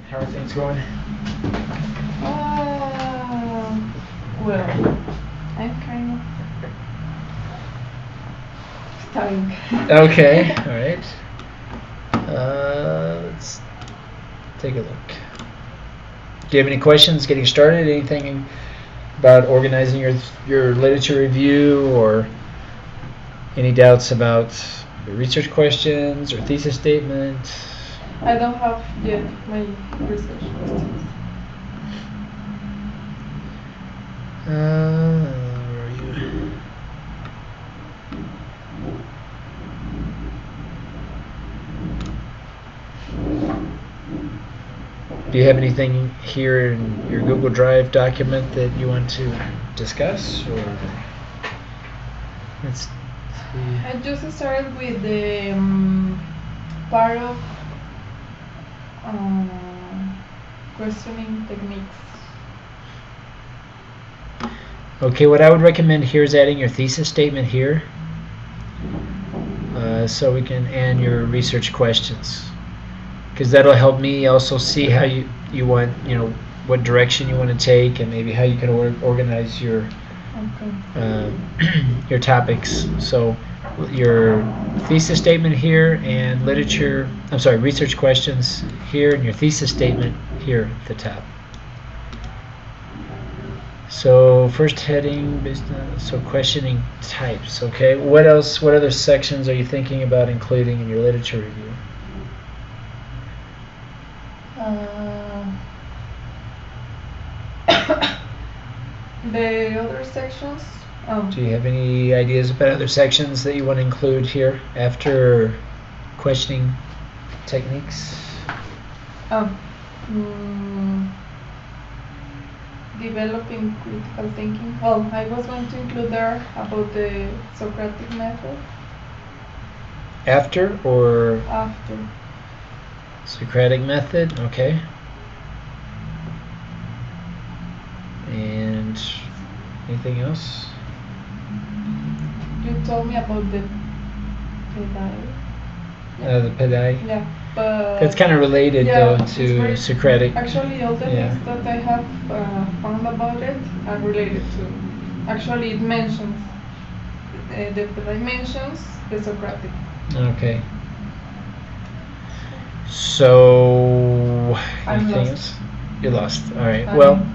How are things going? Well, I'm kind of studying. Okay, all right. Let's take a look. Do you have any questions getting started? Anything about organizing your literature review, or any doubts about your research questions or thesis statement? I don't have yet my research questions. Where are you? Do you have anything here in your Google Drive document that you want to discuss, or let's see. I just started with the part of questioning techniques. Okay, what I would recommend here is adding your thesis statement here, so we can and your research questions, because that'll help me also see how you want, what direction you want to take, and maybe how you can organize your your topics. So your thesis statement here, and research questions here, and your thesis statement here at the top. So first heading, business, so questioning types. Okay, what else? What other sections are you thinking about including in your literature review? The other sections. Do you have any ideas about other sections that you want to include here after questioning techniques? Developing critical thinking. Well, I was going to include there about the Socratic method. After or? After. Socratic method, okay. And anything else? You told me about the pedai. The pedai? Yeah, but that's kind of related though to Socratic. Actually, all the things that I have found about it are related to. Actually, it mentions the pedai mentions the Socratic. Okay. So anything else? You're lost. All right. Well,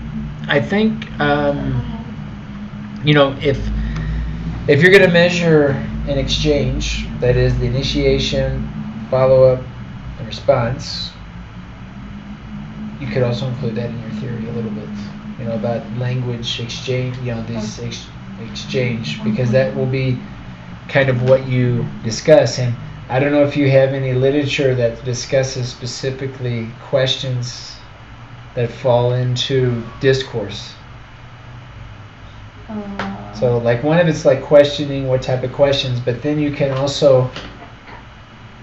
I think if you're going to measure an exchange, that is the initiation, follow-up, and response, you could also include that in your theory a little bit, about language exchange, this exchange, because that will be kind of what you discuss. And I don't know if you have any literature that discusses specifically questions that fall into discourse. So like one of it's like questioning what type of questions, but then you can also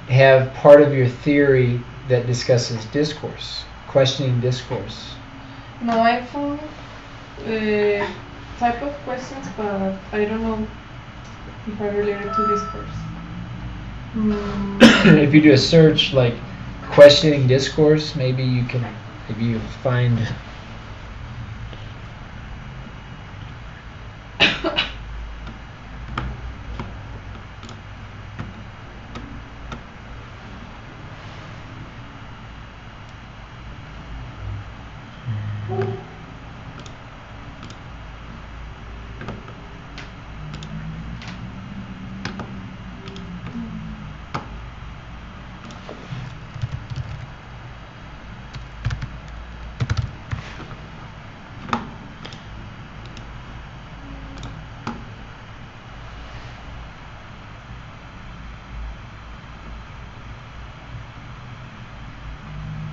have part of your theory that discusses discourse, questioning discourse. No, I found type of questions, but I don't know if I related to discourse. If you do a search like questioning discourse, maybe you find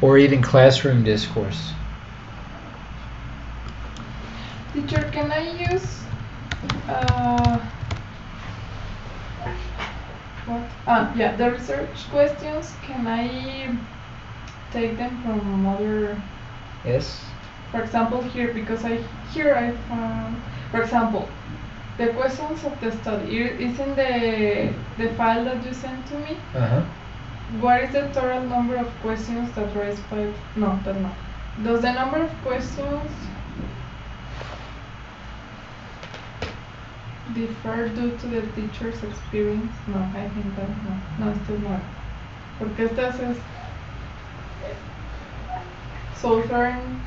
or even classroom discourse. Teacher, can I use the research questions? Can I take them from other? Yes. For example, here, because I found, for example, the questions of the study is in the file that you sent to me. What is the total number of questions that rise by? No, that not. Does the number of questions differ due to the teacher's experience? No, I think that no. No, still not. Porque estas es Southern,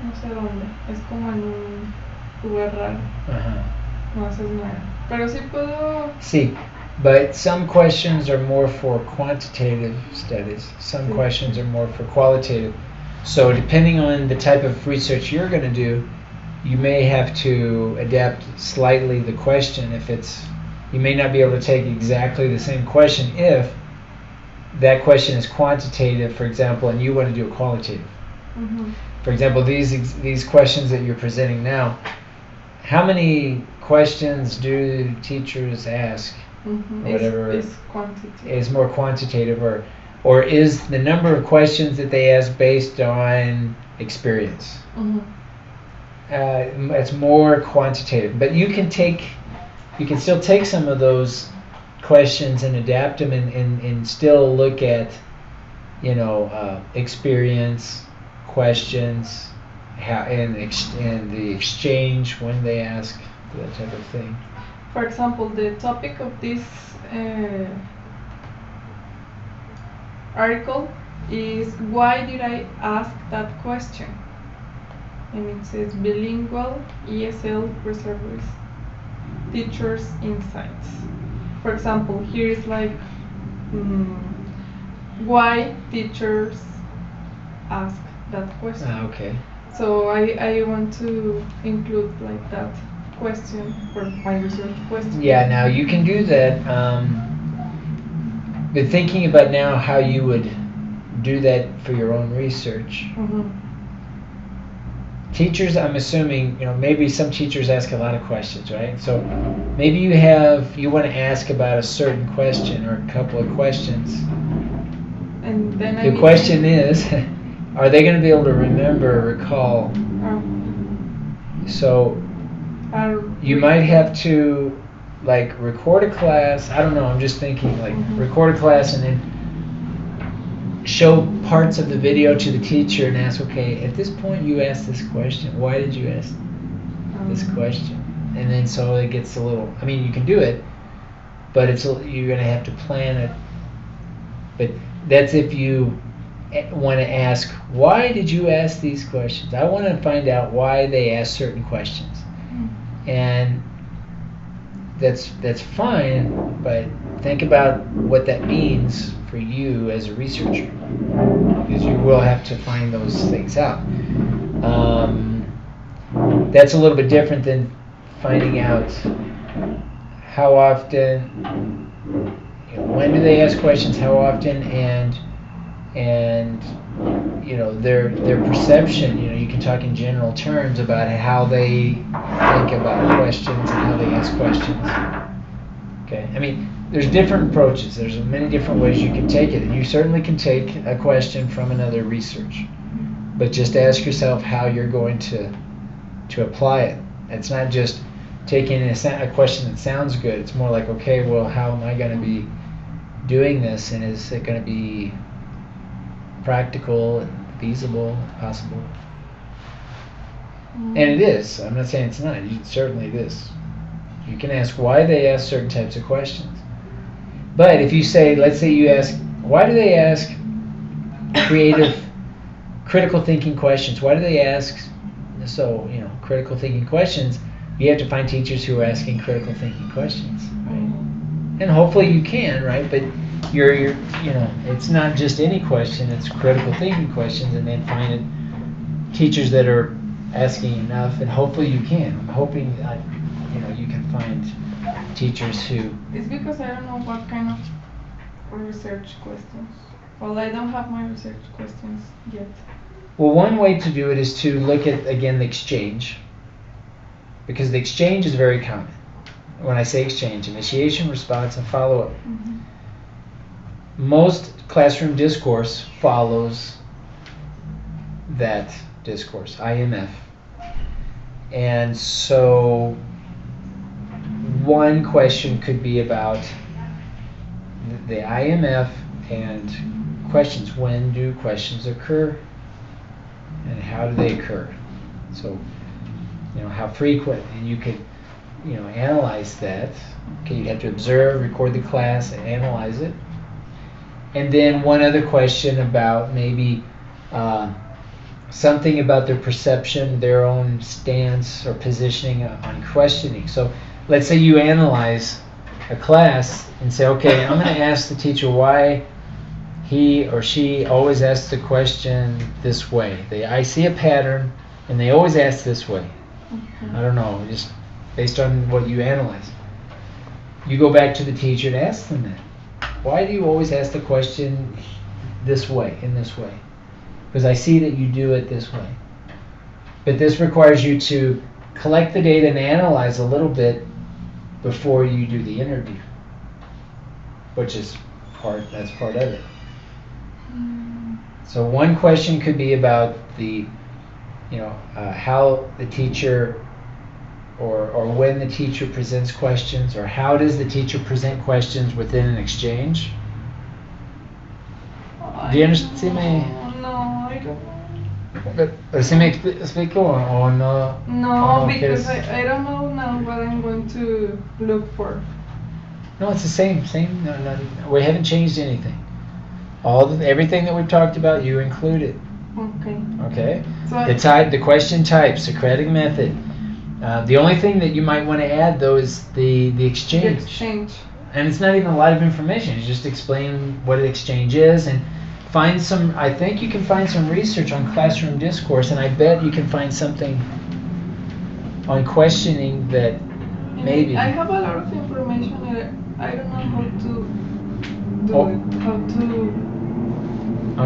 no sé dónde. Es como en un lugar raro. No, esa es nueva. Pero sí puedo. See, but some questions are more for quantitative studies. Some Sí. questions are more for qualitative. So depending on the type of research you're going to do, you may have to adapt slightly the question. If it's, you may not be able to take exactly the same question if that question is quantitative, for example, and you want to do a qualitative. Mhm. For example, these questions that you're presenting now, how many questions do teachers ask? Whatever Is quantity. is more quantitative, or is the number of questions that they ask based on experience? Mhm. It's more quantitative, but you can still take some of those questions and adapt them and still look at, experience questions, how and the exchange when they ask, that type of thing. For example, the topic of this article is why did I ask that question? And it says bilingual ESL reservists teachers insights. For example, here is like why teachers ask that question. Okay. So I want to include like that question for my research question. Yeah, now you can do that. But thinking about now how you would do that for your own research. Teachers, I'm assuming, maybe some teachers ask a lot of questions, right? So maybe you want to ask about a certain question or a couple of questions. And then the question is, are they going to be able to remember or recall? So you might have to like record a class. I don't know, I'm just thinking like record a class and then show parts of the video to the teacher and ask, okay, at this point you asked this question. Why did you ask this question? And then so it gets a little, I mean, you can do it, but you're going to have to plan it. But that's if you want to ask, why did you ask these questions? I want to find out why they asked certain questions. And that's fine, but think about what that means for you as a researcher, because you will have to find those things out. That's a little bit different than finding out how often, when do they ask questions, how often, and their perception. You can talk in general terms about how they think about questions and how they ask questions. Okay, I mean, there's different approaches. There's many different ways you can take it, and you certainly can take a question from another research, but just ask yourself how you're going to apply it. It's not just taking a question that sounds good. It's more like, okay, well, how am I going to be doing this, and is it going to be practical and feasible, possible? And it is. I'm not saying it's not. Certainly it is. You can ask why they ask certain types of questions. But if you say, let's say you ask, why do they ask creative, critical thinking questions? Why do they ask, critical thinking questions? You have to find teachers who are asking critical thinking questions, right? And hopefully you can, right? But you're it's not just any question, it's critical thinking questions, and then find teachers that are asking enough, and hopefully you can. I'm hoping that you can find teachers who. It's because I don't know what kind of research questions. Well, I don't have my research questions yet. Well, one way to do it is to look at, again, the exchange, because the exchange is very common. When I say exchange, initiation, response, and follow-up. Most classroom discourse follows that discourse, IMF. And so one question could be about the IMF And questions. When do questions occur? And how do they occur? So, how frequent, and you could, analyze that. Okay, you have to observe, record the class, and analyze it. And then one other question about maybe something about their perception, their own stance or positioning on questioning. So let's say you analyze a class and say, okay, I'm going to ask the teacher why he or she always asks the question this way. I see a pattern, and they always ask this way. Mm-hmm. I don't know, just based on what you analyze. You go back to the teacher and ask them that. Why do you always ask the question this way, in this way? Because I see that you do it this way. But this requires you to collect the data and analyze a little bit before you do the interview, which is that's part of it. So one question could be about the, how the teacher or when the teacher presents questions, or how does the teacher present questions within an exchange? Do you understand me? No, I don't know. But ¿sí me explico o no? No, because I don't know now what I'm going to look for. No, it's the same. No, we haven't changed anything. Everything that we've talked about, you included. Okay. So the question type, Socratic method. The only thing that you might want to add, though, is the exchange. The exchange. And it's not even a lot of information. It's just explain what an exchange is, and I think you can find some research on classroom discourse, and I bet you can find something on questioning that maybe. I have a lot of information, and I don't know how to do it. How to.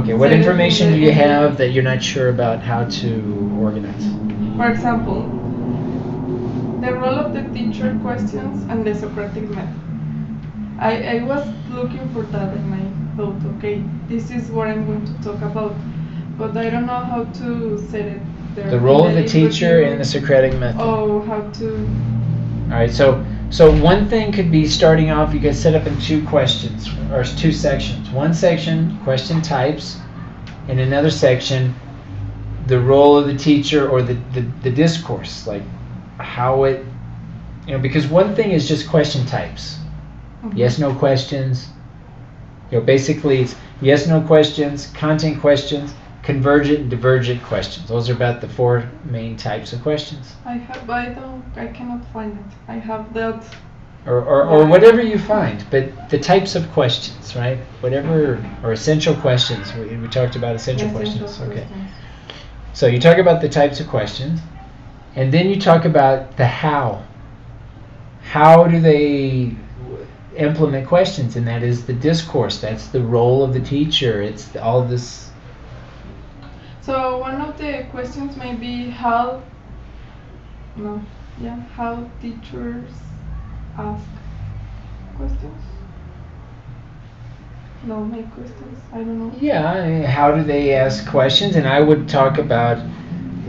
Okay, what information do you have that you're not sure about how to organize? For example, the role of the teacher questions and the Socratic method. I was looking for that and I thought, okay, this is what I'm going to talk about, but I don't know how to set it there. The role of the teacher and the Socratic method. Oh, how to. All right, so one thing could be starting off, you could set up in two questions, or two sections. One section, question types, and another section, the role of the teacher or the discourse, like how it, because one thing is just question types. Mm-hmm. Yes, no questions. Basically it's yes, no questions, content questions, convergent and divergent questions. Those are about the four main types of questions. I cannot find it. I have that. Or whatever you find, but the types of questions, right? Whatever, or essential questions. We talked about essential questions. Okay. So you talk about the types of questions, and then you talk about the how. How do they implement questions? And that is the discourse. That's the role of the teacher. It's all this. So one of the questions may be how teachers ask questions. No, make questions. I don't know. Yeah, how do they ask questions? And I would talk about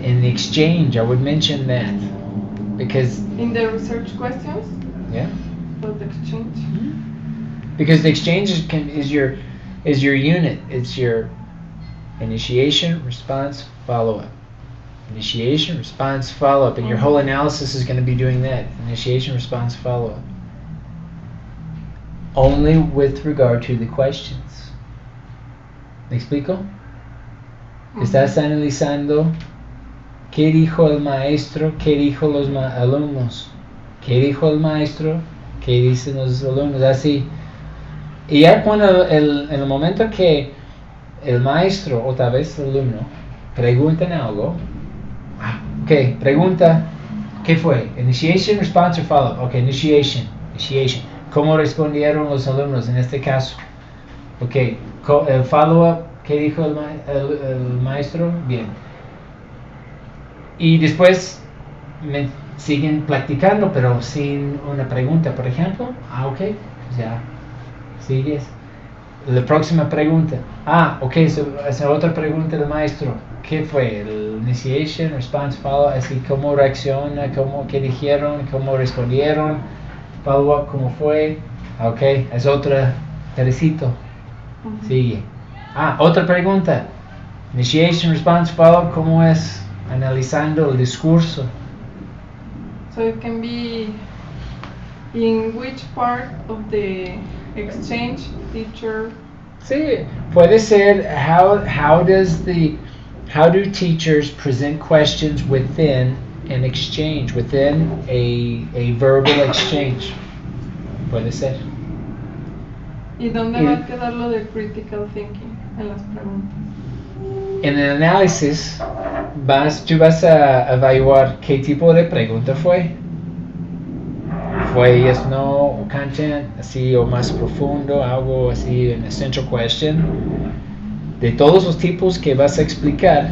in the exchange. I would mention that because in the research questions. Yeah. About the exchange. Mm-hmm. Because the exchange is your unit. It's your initiation, response, follow-up. Initiation, response, follow-up. And your whole analysis is going to be doing that. Initiation, response, follow-up. Only with regard to the questions. ¿Me explico? Estás analizando qué dijo el maestro, qué dijo los alumnos. ¿Qué dijo el maestro? ¿Qué dicen los alumnos? Así. Y ya cuando en el momento que el maestro o tal vez el alumno preguntan algo, ok, pregunta, ¿qué fue? Initiation, response, or follow-up? Ok, initiation. ¿Cómo respondieron los alumnos en este caso? Ok, el follow-up, ¿qué dijo el maestro? Bien. Y después siguen practicando, pero sin una pregunta, por ejemplo. Ok, pues ya sigues. La próxima pregunta. Ok, esa otra pregunta del maestro. ¿Qué fue? El initiation, response, follow, así cómo reacciona, qué dijeron, cómo respondieron, follow up, cómo fue. Ok, es otra pedacito. Ujú. Sigue. Otra pregunta. Initiation, response, follow, ¿cómo es analizando el discurso? So it can be in which part of the exchange teacher. Sí, puede ser how do teachers present questions within an exchange, within a verbal exchange? Puede ser. ¿Y dónde Y- va a quedar lo de critical thinking en las preguntas? En el análisis, tú vas a evaluar qué tipo de pregunta fue. Fue yes, no, o content, así o más profundo, algo así en essential question. De todos los tipos que vas a explicar,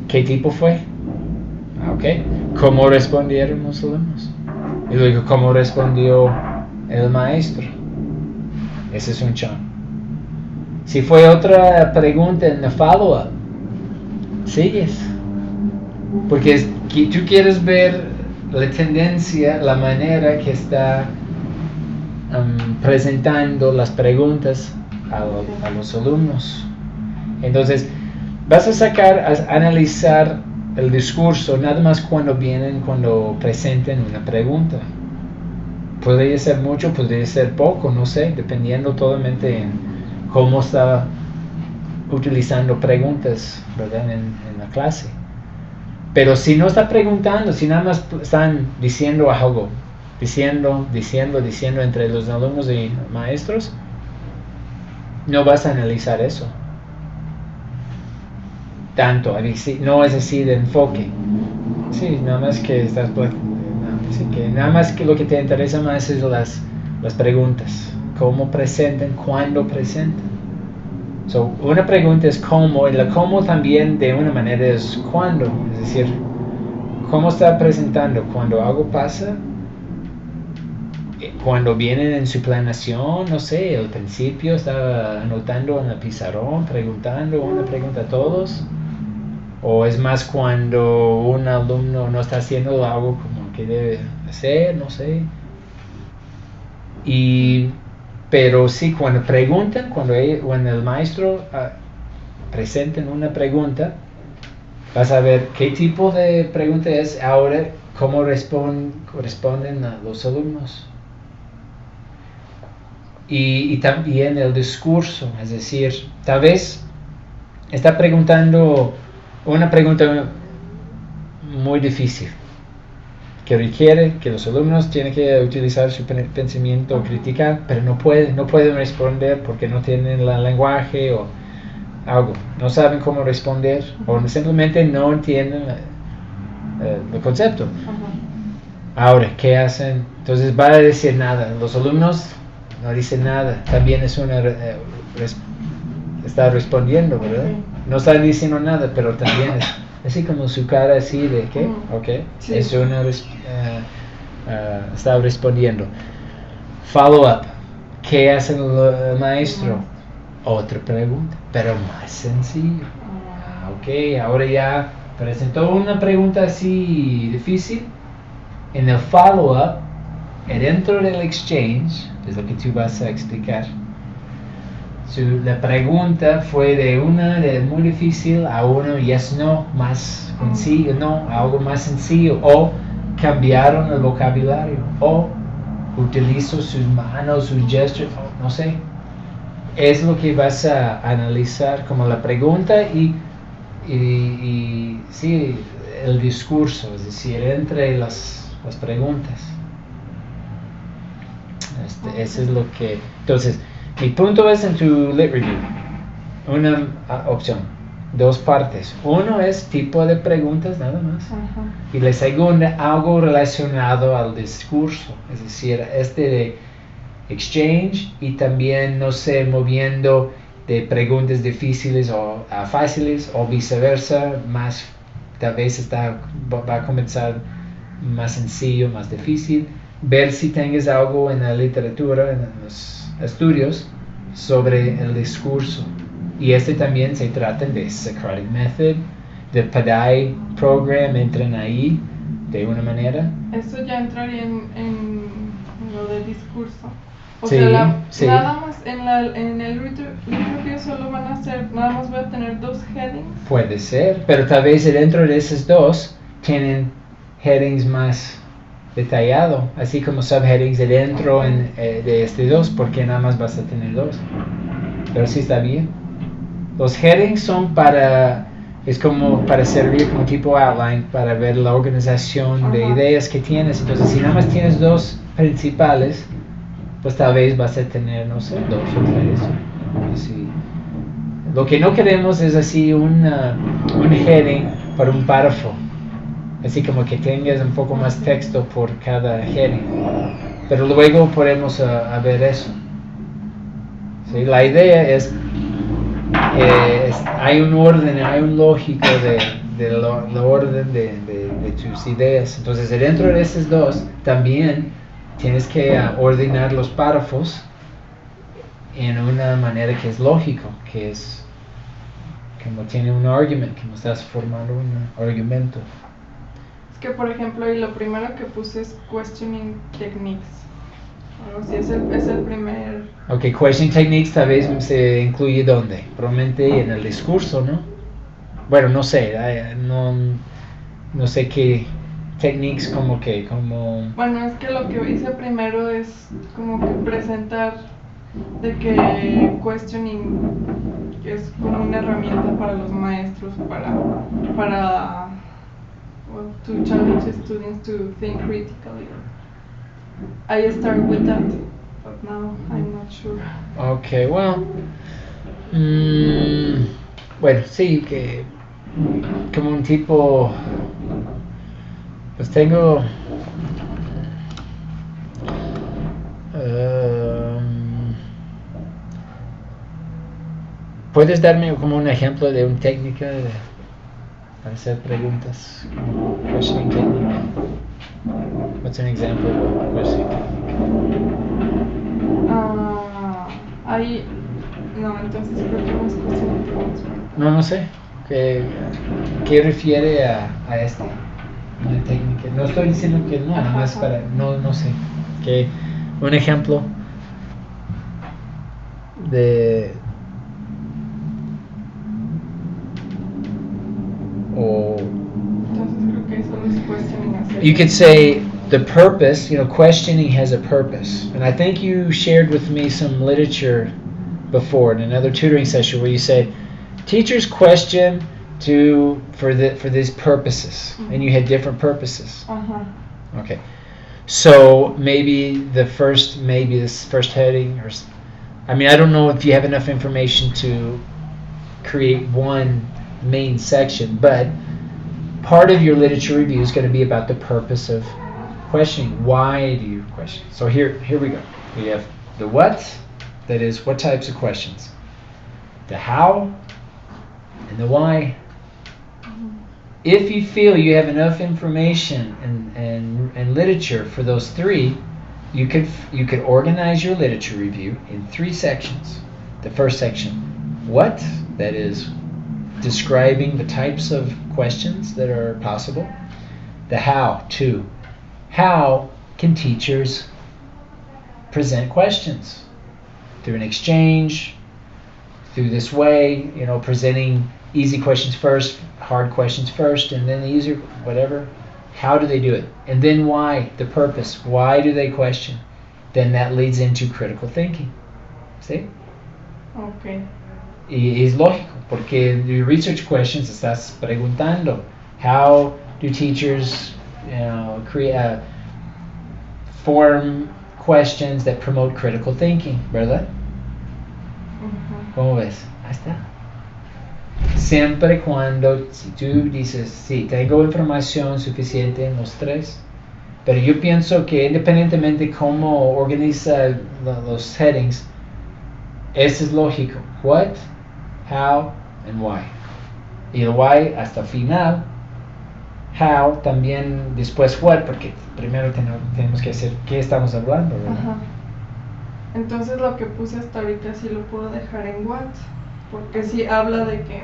¿qué tipo fue? Ok. ¿Cómo respondieron los alumnos? Y luego, ¿cómo respondió el maestro? Ese es un chunk. Si fue otra pregunta en el follow-up, sigues. Porque tú quieres ver la tendencia, la manera que está presentando las preguntas a los alumnos. Entonces, vas a analizar el discurso nada más cuando presenten una pregunta. Podría ser mucho, podría ser poco, no sé, dependiendo totalmente en cómo está utilizando preguntas, ¿verdad? En la clase. Pero si no está preguntando, si nada más están diciendo algo, diciendo entre los alumnos y maestros, no vas a analizar eso. Tanto, no es así de enfoque. Sí, nada más que nada más que lo que te interesa más es las preguntas. Cómo presentan, cuándo presentan. So, una pregunta es cómo, y la cómo también de una manera es cuándo. Es decir, cómo está presentando cuando algo pasa, cuando vienen en su planeación, no sé, al principio está anotando en el pizarrón, preguntando una pregunta a todos. O es más cuando un alumno no está haciendo algo como que debe hacer, no sé. Pero sí, cuando preguntan, cuando el maestro presenta una pregunta, vas a ver qué tipo de pregunta es ahora, cómo responden a los alumnos. Y también el discurso, es decir, tal vez está preguntando una pregunta muy difícil que requiere que los alumnos tienen que utilizar su pensamiento critical, pero no pueden responder porque no tienen el lenguaje o algo, no saben cómo responder o simplemente no entienden el concepto. Ahora, ¿qué hacen? Entonces va a decir nada, los alumnos no dicen nada, también es está respondiendo, ¿verdad? No está diciendo nada, pero también es así como su cara así de ¿qué? Ok, sí. Es está respondiendo. Follow up, ¿qué hace el maestro? Otra pregunta, pero más sencillo. Ok, ahora ya presentó una pregunta así difícil. En el follow up, dentro del exchange, es lo que tú vas a explicar. La pregunta fue de muy difícil a uno yes no, más sencillo, no, algo más sencillo, o cambiaron el vocabulario, o utilizó sus manos, sus gestos, no sé. Es lo que vas a analizar como la pregunta y sí, el discurso, es decir, entre las preguntas. Eso es lo que... Entonces, mi punto es en tu lit review. Una opción, dos partes. Uno es tipo de preguntas nada más. Y la segunda, algo relacionado al discurso. Es decir, de exchange y también, no sé, moviendo de preguntas difíciles o fáciles o viceversa. Tal vez va a comenzar más sencillo, más difícil. Ver si tengas algo en la literatura, en los estudios, sobre el discurso. Y también se trata de Socratic Method, de PADAI Program, entran ahí de una manera. Eso ya entraría en lo del discurso. O Sí, sea, sí. nada más en el libro review solo van a ser, nada más voy a tener 2 headings. Puede ser, pero tal vez dentro de esos dos tienen headings más detallado, así como subheadings de dentro de este dos, porque nada más vas a tener 2. Pero sí está bien. Los headings son es como para servir como tipo outline, para ver la organización de ideas que tienes. Entonces, si nada más tienes 2 principales, pues tal vez vas a tener, no sé, 2 o 3. Así. Lo que no queremos es así un heading para un párrafo, así como que tengas un poco más texto por cada heading, pero luego podemos ver eso. ¿Sí? La idea es hay un orden, hay un lógico de lo orden de tus ideas. Entonces dentro de esos 2 también tienes que ordenar los párrafos en una manera que es lógico, que es como tiene un argumento, como estás formando un argumento. Es que, por ejemplo, y lo primero que puse es questioning techniques. Algo así, es el primer... Ok, questioning techniques tal vez se incluye ¿dónde? Probablemente en el discurso, ¿no? Bueno, no sé, no sé qué techniques como. Bueno, es que lo que hice primero es como que presentar de que questioning es como una herramienta para los maestros para well, to challenge students to think critically. I started with that, but now I'm not sure. Ok, well, bueno, sí, que como un tipo, pues tengo ¿puedes darme como un ejemplo de una técnica para hacer preguntas? Questioning technique. What's an example of a questioning technique? No, entonces creo que no es questioning techniques. No sé. ¿Qué refiere a una técnica? No estoy diciendo que no, nada más para... No sé. Un ejemplo de... You could say the purpose, questioning has a purpose. And I think you shared with me some literature before in another tutoring session where you said teachers question for these purposes, and you had different purposes. Okay. So maybe this first heading, I don't know if you have enough information to create one main section, but part of your literature review is going to be about the purpose of questioning. Why do you question? So here we go. We have the what, that is what types of questions, the how, and the why. If you feel you have enough information and literature for those 3, you could organize your literature review in 3 sections. The first section, what, that is describing the types of questions that are possible. The how, 2. How can teachers present questions? Through an exchange, through this way, presenting easy questions first, hard questions first, and then the easier, whatever. How do they do it? And then why, the purpose. Why do they question? Then that leads into critical thinking. ¿Sí? Okay. Y es lógico, porque en the research questions estás preguntando, how do teachers form questions that promote critical thinking, ¿verdad? ¿Cómo ves? Ahí está. Siempre cuando, si tú dices, sí, tengo información suficiente en los 3, pero yo pienso que independientemente cómo organiza los headings, eso es lógico. What, how, and why. Y el why hasta el final. How también después what, porque primero tenemos que hacer qué estamos hablando, ¿verdad? Entonces lo que puse hasta ahorita sí lo puedo dejar en what, porque sí habla de que...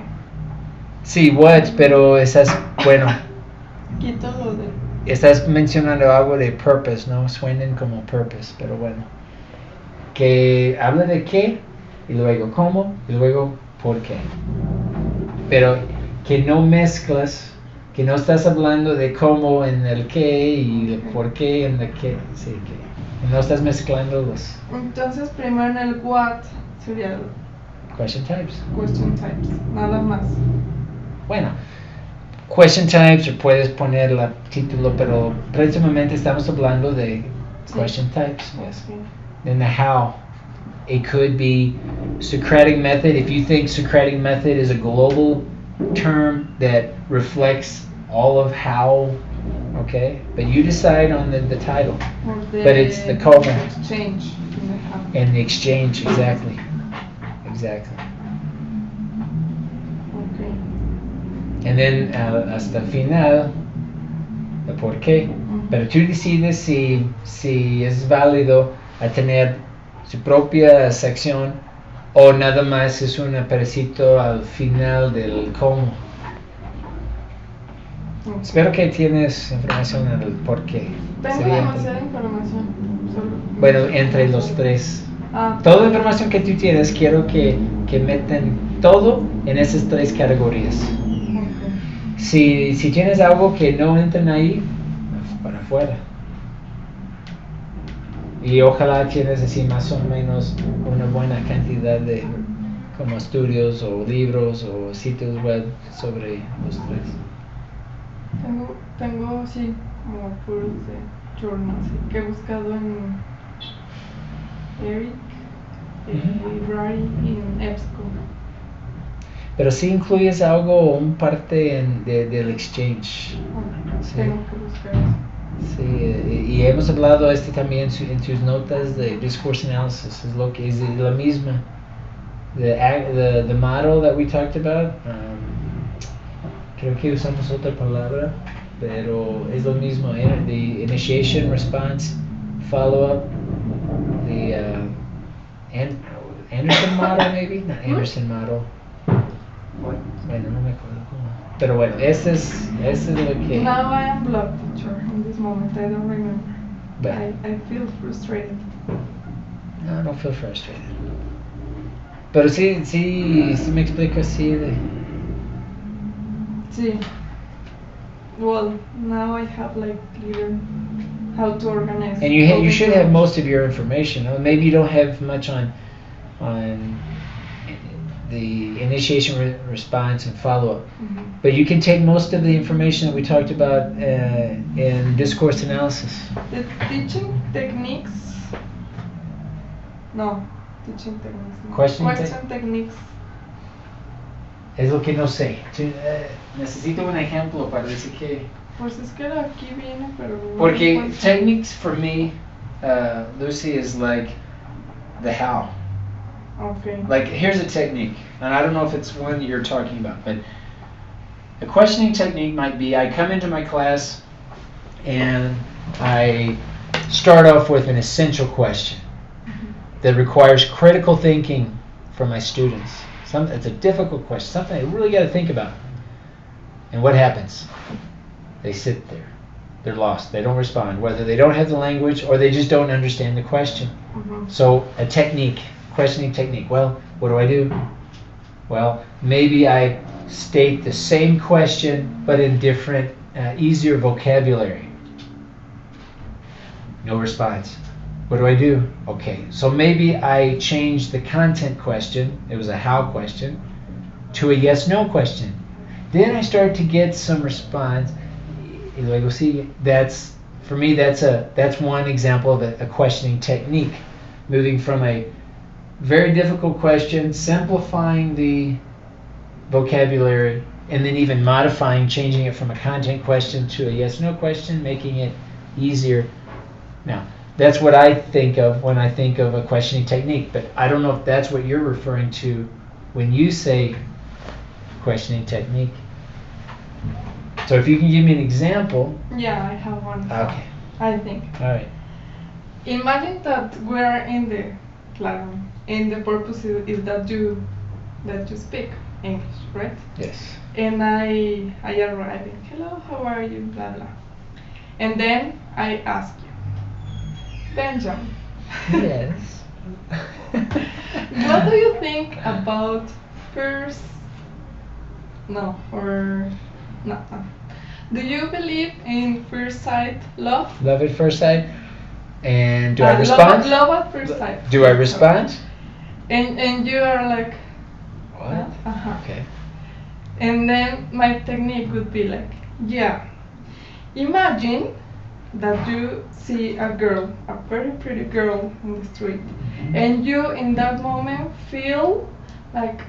Sí, what, pero bueno... Quito lo de... Estás mencionando algo de purpose, ¿no? Suenan como purpose, pero bueno. que habla de qué, y luego cómo, y luego por qué. Pero que no mezclas, que no estás hablando de cómo en el qué y el por qué en el qué. Sí, que no estás mezclando los Entonces, primero en el what sería el question types. question types, nada más. Bueno, question types, o puedes poner el título, pero precisamente estamos hablando de question types. Yes. Okay. Then the how. It could be Socratic method. If you think Socratic method is a global term that reflects all of how, okay? But you decide on the title. But it's the coma. Exchange in the how. And the exchange, exactly. Exactly. Okay. And then hasta el final, el por qué. Pero tú decides si es válido a tener su propia sección o nada más es un pedacito al final del cómo. Okay. Espero que tienes información en el por qué. Tengo demasiada información. Bueno, entre los tres. Toda la información que tú tienes, quiero que metan todo en esas tres categorías. Okay. Si tienes algo que no entran ahí, para afuera. Y ojalá tienes así más o menos una buena cantidad de como estudios o libros o sitios web sobre los tres. Tengo sí, como puros de journals que he buscado en Eric, Ray y en EBSCO. Pero si incluyes algo o un parte del exchange. Sí. Tengo que buscar eso. Sí, y hemos hablado también en tus notas de discourse analysis, es lo que es la misma. The model that we talked about, creo que usamos otra palabra, pero es lo mismo. The initiation, response, follow-up, the Anderson model maybe, not Anderson model. Bueno, no me acuerdo cómo. Pero bueno, ese es lo que... Now I am blocked, teacher, in this moment, I don't remember. But, I feel frustrated. No, don't feel frustrated. Pero sí me explico así de... Sí. Well, now I have like clear how to organize. And you should have most of your information. Maybe you don't have much on the initiation, response, and follow-up. Mm-hmm. But you can take most of the information that we talked about in discourse analysis. The teaching techniques. No, teaching techniques. No. Question techniques. Es lo que no sé. Necesito un ejemplo para decir que... Pues es que aquí viene, pero... Porque techniques for me, Lucy, is like the how. Okay. Like, here's a technique, and I don't know if it's one you're talking about, but a questioning technique might be I come into my class and I start off with an essential question that requires critical thinking from my students. It's a difficult question, something I really got to think about. And what happens? They sit there. They're lost. They don't respond, whether they don't have the language or they just don't understand the question. Mm-hmm. So a technique, questioning technique. Well, what do? Well, maybe I state the same question but in different, easier vocabulary. No response. What do? Okay, so maybe I changed the content question, it was a how question, to a yes-no question. Then I start to get some response. Y luego sigue. For me, that's one example of a questioning technique. Moving from a very difficult question, simplifying the vocabulary, and then even modifying, changing it from a content question to a yes-no question, making it easier. Now, that's what I think of when I think of a questioning technique, but I don't know if that's what you're referring to when you say questioning technique. So if you can give me an example. Yeah, I have one. Okay. I think. All right. Imagine that we're in the classroom, and the purpose is that you speak English, right? Yes. And I arrive and hello, how are you? Blah blah. And then I ask you, Benjamin. Yes. What do you think about first? No, or no. Do you believe in first sight love? Love at first sight? And do I respond? Love at first sight. Do I respond? And you are like, What? Okay. And then my technique would be like, yeah, imagine that you see a girl, a very pretty girl in the street, and you in that moment feel like,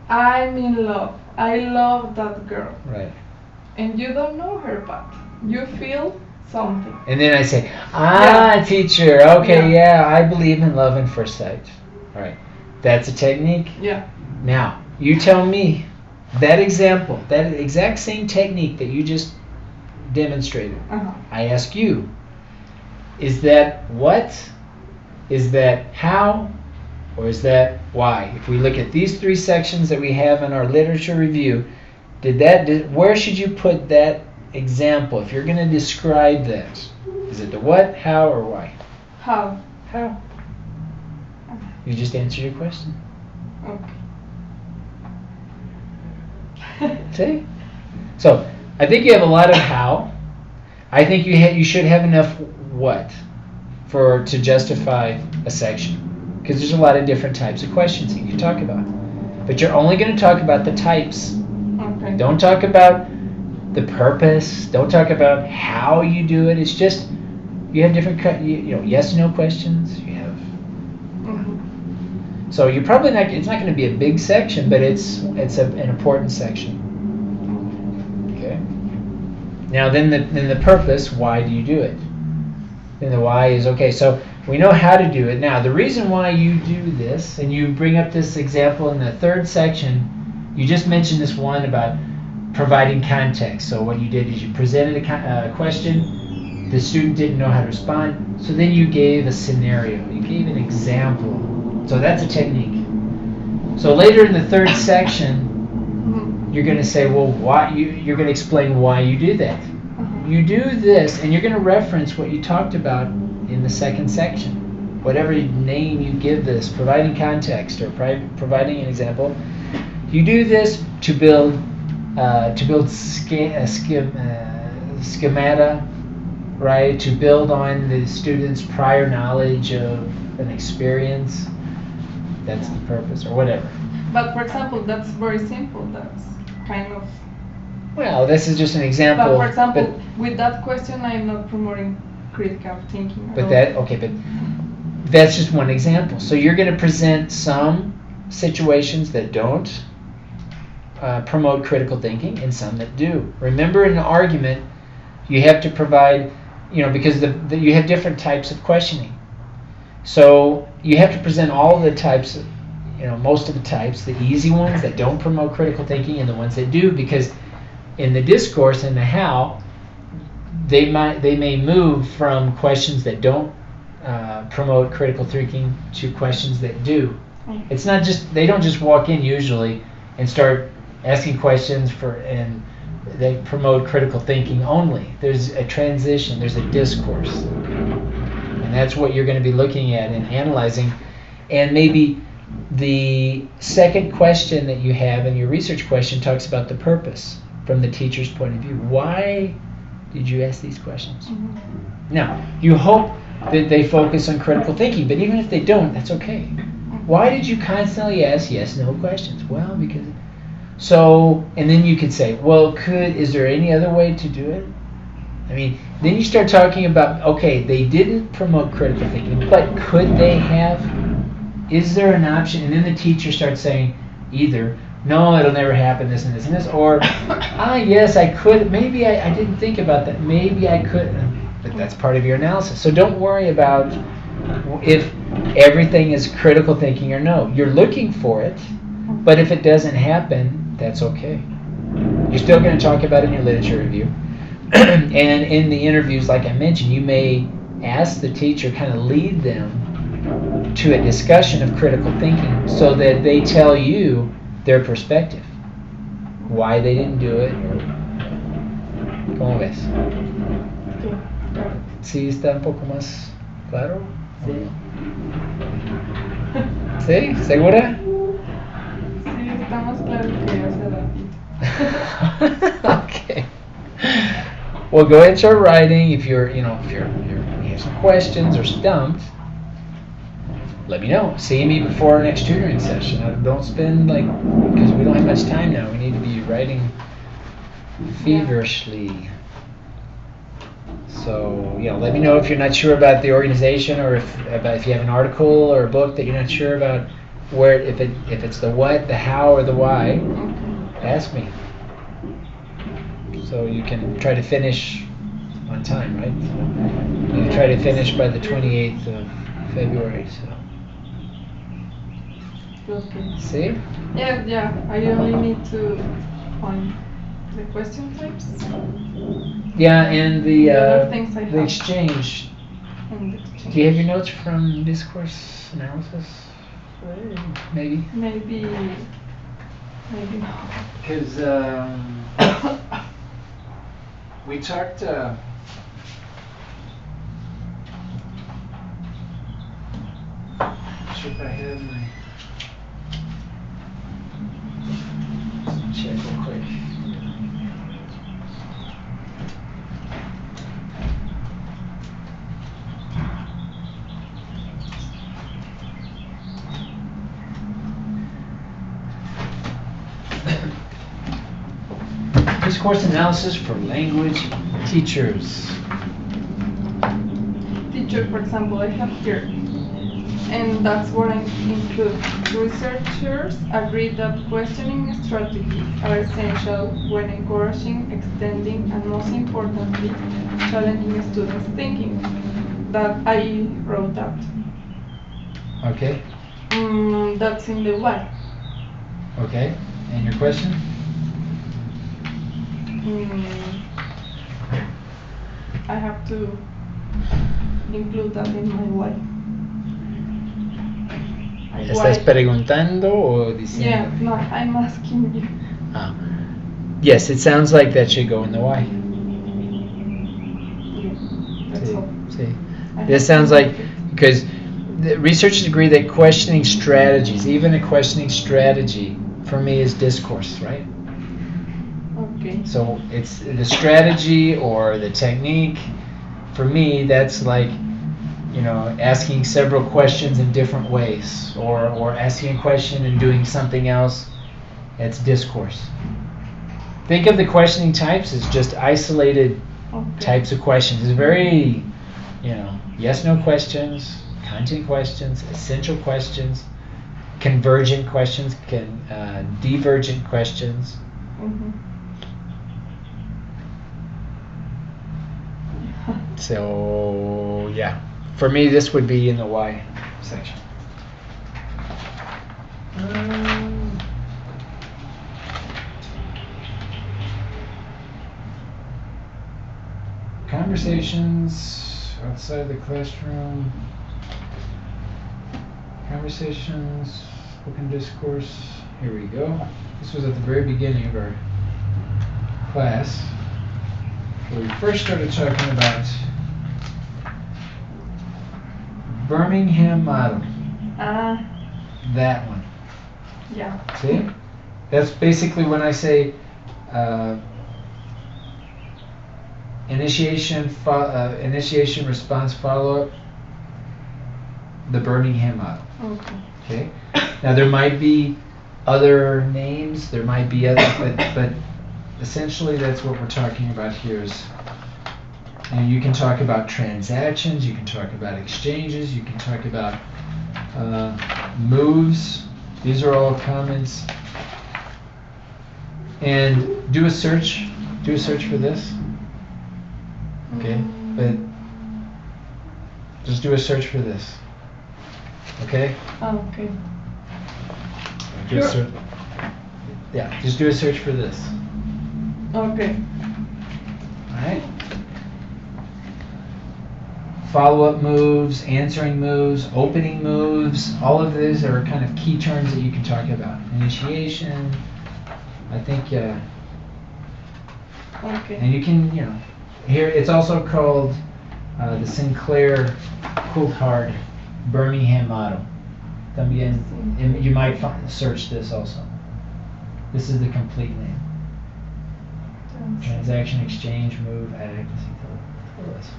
I'm in love. I love that girl. Right. And you don't know her, but you feel something. And then I say, teacher, okay, yeah, I believe in love at first sight. All right. That's a technique? Yeah. Now, you tell me, that example, that exact same technique that you just demonstrated, I ask you, is that what? Is that how? Or is that why? If we look at these three sections that we have in our literature review, where should you put that example? If you're going to describe that, is it the what, how, or why? How. How? You just answered your question. Okay. See? So, I think you have a lot of how. I think you should have enough what to justify a section. Because there's a lot of different types of questions you can talk about. But you're only going to talk about the types. Okay. Don't talk about the purpose. Don't talk about how you do it. It's just, you have different, yes, no questions. You have. So you're probably not. It's not going to be a big section, but it's an important section. Okay. Now then the purpose. Why do you do it? Then the why is okay. So we know how to do it. Now the reason why you do this, and you bring up this example in the third section, you just mentioned this one about providing context. So what you did is you presented a question. The student didn't know how to respond. So then you gave a scenario. You gave an example. So that's a technique. So later in the third section, you're going to say, well, why you're going to explain why you do that. You do this, and you're going to reference what you talked about in the second section. Whatever name you give this, providing context or providing an example. You do this to build schemata, right? To build on the student's prior knowledge of an experience. That's the purpose, or whatever. But for example, that's very simple. That's kind of. Well, this is just an example. But for example, with that question, I'm not promoting critical thinking. But that's just one example. So you're going to present some situations that don't promote critical thinking, and some that do. Remember, in an argument, you have to provide, because you have different types of questioning. So you have to present all the types, most of the types, the easy ones that don't promote critical thinking and the ones that do, because in the discourse and the how, they may move from questions that don't promote critical thinking to questions that do. It's not just, they don't just walk in usually and start asking questions and they promote critical thinking only. There's a transition, there's a discourse. And that's what you're going to be looking at and analyzing. And maybe the second question that you have in your research question talks about the purpose from the teacher's point of view. Why did you ask these questions? Now, you hope that they focus on critical thinking, but even if they don't, that's okay. Why did you constantly ask yes/no questions? Well, because... So, and then you could say, well, is there any other way to do it? I mean, then you start talking about, okay, they didn't promote critical thinking, but could they have? Is there an option? And then the teacher starts saying either, no, it'll never happen, this and this and this, or, yes, I could, maybe I didn't think about that, maybe I could, but that's part of your analysis. So don't worry about if everything is critical thinking or no. You're looking for it, but if it doesn't happen, that's okay. You're still going to talk about it in your literature review. And in the interviews, like I mentioned, you may ask the teacher, kind of lead them to a discussion of critical thinking so that they tell you their perspective. Why they didn't do it. ¿Cómo ves? ¿Sí está un poco más claro? Sí. ¿Sí? ¿Segura? Sí, está más claro que hace ratito. Okay. Well, go ahead and start writing. If you have some questions or stumped, let me know. See me before our next tutoring session. Don't spend because we don't have much time now. We need to be writing feverishly. So let me know if you're not sure about the organization, or if you have an article or a book that you're not sure about where, if it's the what, the how, or the why. Ask me. So you can try to finish on time, right? So you try to finish by the 28th of February. So. Okay. See? Yeah. I only need to find the question types. Yeah, and The other things I the have. exchange. And exchange. Do you have your notes from discourse analysis? Maybe. Maybe not. Because we talked. Not sure if I have my. Let's check real quick. Discourse analysis for language teachers. Teacher, for example, I have here. And that's what I include. Researchers agree that questioning strategies are essential when encouraging, extending, and most importantly, challenging students' thinking. That I wrote that. Okay. That's in the why. Okay. And your question? I have to include that in my why. ¿Estás preguntando o diciendo? Yeah, no, I'm asking you. Yes, it sounds like that should go in the why. Yeah, that's all. See. This sounds like, because the researchers agree that questioning strategies, even a questioning strategy, for me is discourse, right? Okay. So it's the strategy or the technique. For me, that's like, asking several questions in different ways, or asking a question and doing something else. That's discourse. Think of the questioning types as just isolated types of questions. It's very, yes/no questions, content questions, essential questions, convergent questions, divergent questions. So yeah, for me this would be in the why section. Conversations outside the classroom. Conversations, spoken discourse. Here we go. This was at the very beginning of our class, where we first started talking about Birmingham model. That one. Yeah. See? That's basically when I say initiation, response, follow-up, the Birmingham model. Okay. Now there might be other names, there might be other, but essentially that's what we're talking about here. Is you can talk about transactions, you can talk about exchanges, you can talk about moves. These are all comments. And do a search for this. Okay, but just do a search for this. Okay? Okay. Just do a search for this. Okay. Alright? Follow-up moves, answering moves, opening moves, all of these are kind of key terms that you can talk about. Initiation, I think, Okay. and you can, here it's also called the Sinclair Coulthard Birmingham model. También, and you might search this also. This is the complete name. Transaction, exchange, move, act. Todo eso.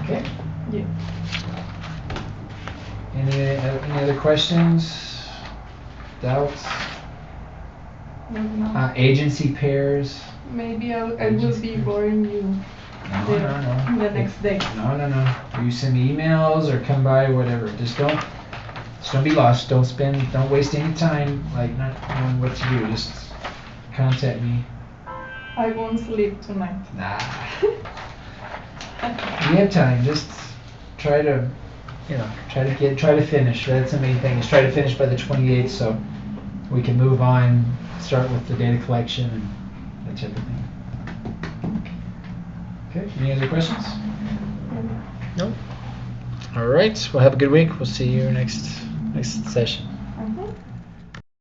Okay? Yeah. Any other questions? Doubts? No. Agency pairs? Maybe I will be boring you No. the next day. No. You send me emails or come by, whatever. Just don't be lost. Don't waste any time like not knowing what to do. Just contact me. I won't sleep tonight. Nah. You have time. Just try to finish. That's the main thing. Is try to finish by the 28th so we can move on, start with the data collection and that type of thing. Okay. Any other questions? No. All right. Well, have a good week. We'll see you next session.